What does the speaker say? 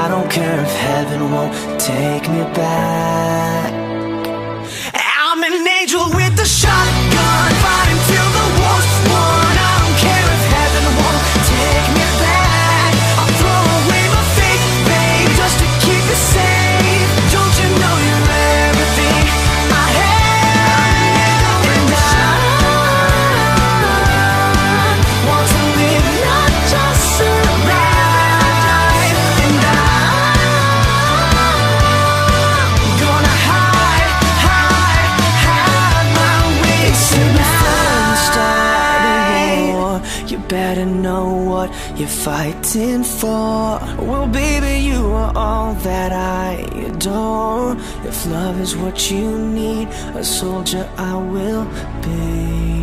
I don't care if heaven won't take me back. I'm an angel with a shotgun, fighting till the war's won. I don't care if heaven won't take me back. I'll throw away my faith, babe, just to keep it safe. Don't you know you're everything I have? And I want to live, not just survive. And I'm gonna hide my way tonight. You better know what you're fighting for. Well, baby, you are all that I adore. If love is what you need, a soldier I will be.